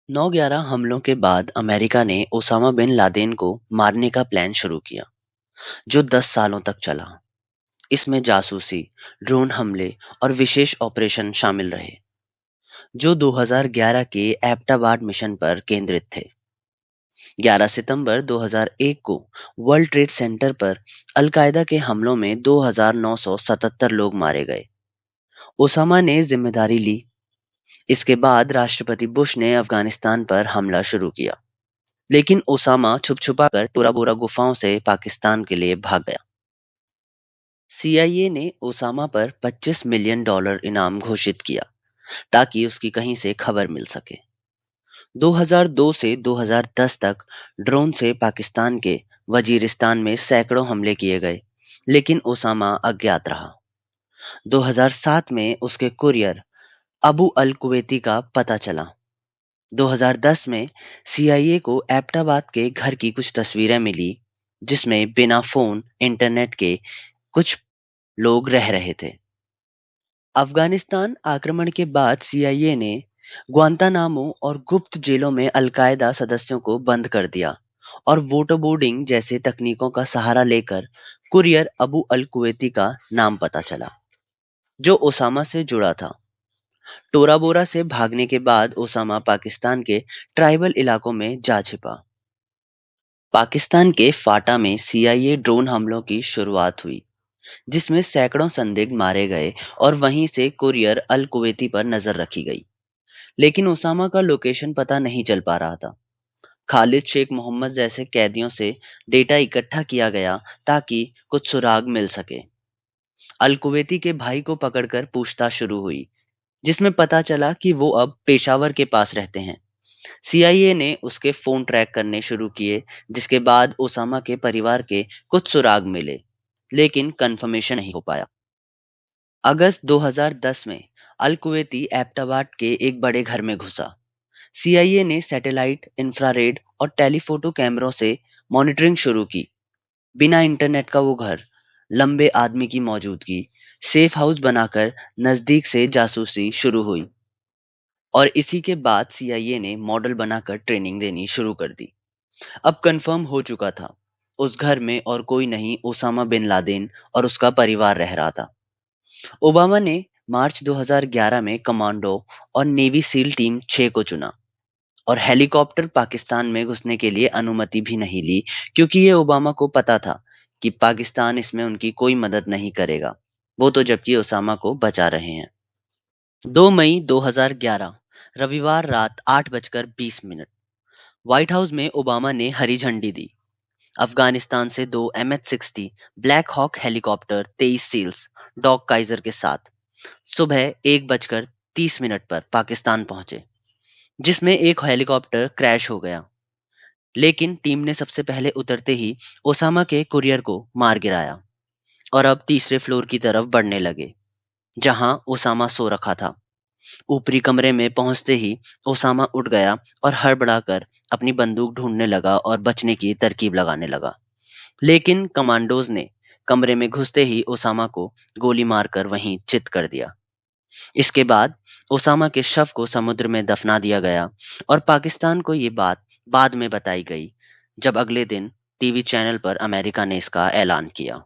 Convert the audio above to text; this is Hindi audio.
9/11 हमलों के बाद अमेरिका ने ओसामा बिन लादेन को मारने का प्लान शुरू किया, जो 10 सालों तक चला। इसमें जासूसी, ड्रोन हमले और विशेष ऑपरेशन शामिल रहे, जो 2011 के एबटाबाद मिशन पर केंद्रित थे। 11 सितंबर 2001 को वर्ल्ड ट्रेड सेंटर पर अल-कायदा के हमलों में 2,977 लोग मारे गए। ओसामा ने जिम्मेदारी ली। इसके बाद राष्ट्रपति बुश ने अफगानिस्तान पर हमला शुरू किया, लेकिन ओसामा छुप-छुपा कर टोरा बोरा गुफाओं से पाकिस्तान के लिए भाग गया। सीआईए ने ओसामा पर $25 मिलियन इनाम घोषित किया ताकि उसकी कहीं से खबर मिल सके। 2002 से 2010 तक ड्रोन से पाकिस्तान के वजीरिस्तान में सैकड़ों हमले किए गए, लेकिन ओसामा अज्ञात रहा। 2007 में उसके कुरियर अबू अल कुवैती का पता चला। 2010 में सीआईए को एबटाबाद के घर की कुछ तस्वीरें मिली, जिसमें बिना फोन इंटरनेट के कुछ लोग रह रहे थे। अफगानिस्तान आक्रमण के बाद सीआईए ने ग्वांतानामो और गुप्त जेलों में अल-कायदा सदस्यों को बंद कर दिया और वोटरबोर्डिंग जैसे तकनीकों का सहारा लेकर कुरियर अबू अल कुवैती का नाम पता चला, जो ओसामा से जुड़ा था। टोरा बोरा से भागने के बाद ओसामा पाकिस्तान के ट्राइबल इलाकों में जा छिपा। पाकिस्तान के फाटा में सीआईए ड्रोन हमलों की शुरुआत हुई, जिसमें सैकड़ों संदिग्ध मारे गए और वहीं से कुरियर अल कुवैती पर नजर रखी गई। लेकिन ओसामा का लोकेशन पता नहीं चल पा रहा था। खालिद शेख मोहम्मद जैसे कैदियों से डेटा इकट्ठा किया गया ताकि कुछ सुराग मिल सके। अल कुवैती के भाई को पकड़कर पूछताछ शुरू हुई, जिसमें पता चला कि वो अब पेशावर के पास रहते हैं। सीआईए ने उसके फोन ट्रैक करने शुरू किए, जिसके बाद ओसामा के परिवार के कुछ सुराग मिले, लेकिन कंफर्मेशन नहीं हो पाया। अगस्त 2010 में अल कुवैती एबटाबाद के एक बड़े घर में घुसा। सीआईए ने सैटेलाइट, इंफ्रारेड और टेलीफोटो कैमरों से मॉनिटरिंग शुरू की। बिना इंटरनेट का वो घर, लंबे आदमी की मौजूदगी, सेफ हाउस बनाकर नजदीक से जासूसी शुरू हुई। और इसी के बाद सीआईए ने मॉडल बनाकर ट्रेनिंग देनी शुरू कर दी। अब कंफर्म हो चुका था, उस घर में और कोई नहीं, ओसामा बिन लादेन और उसका परिवार रह रहा था। ओबामा ने मार्च 2011 में कमांडो और नेवी सील टीम 6 को चुना और हेलीकॉप्टर पाकिस्तान में घुसने के लिए अनुमति भी नहीं ली, क्योंकि ये ओबामा को पता था कि पाकिस्तान इसमें उनकी कोई मदद नहीं करेगा। वो तो जबकि ओसामा को बचा रहे हैं। 2 मई 2011 रविवार रात 8:20 व्हाइट हाउस में ओबामा ने हरी झंडी दी। अफगानिस्तान से 2 MH-60 Black Hawk helicopter 23 seals dog Kaiser के साथ सुबह 1:30 पर पाकिस्तान पहुंचे, जिसमें एक हेलीकॉप्टर क्रैश हो गया। लेकिन टीम ने सबसे पहले उतरते ही ओसामा के कुरियर को मार गिराया और अब तीसरे फ्लोर की तरफ बढ़ने लगे, जहां ओसामा सो रखा था। ऊपरी कमरे में पहुंचते ही ओसामा उठ गया और हड़बड़ाकर अपनी बंदूक ढूंढने लगा और बचने की तरकीब लगाने लगा। लेकिन कमांडोज ने कमरे में घुसते ही ओसामा को गोली मारकर वहीं चित कर दिया। इसके बाद ओसामा के शव को समुद्र में दफना दिया गया और पाकिस्तान को ये बात बाद में बताई गई, जब अगले दिन टीवी चैनल पर अमेरिका ने इसका ऐलान किया।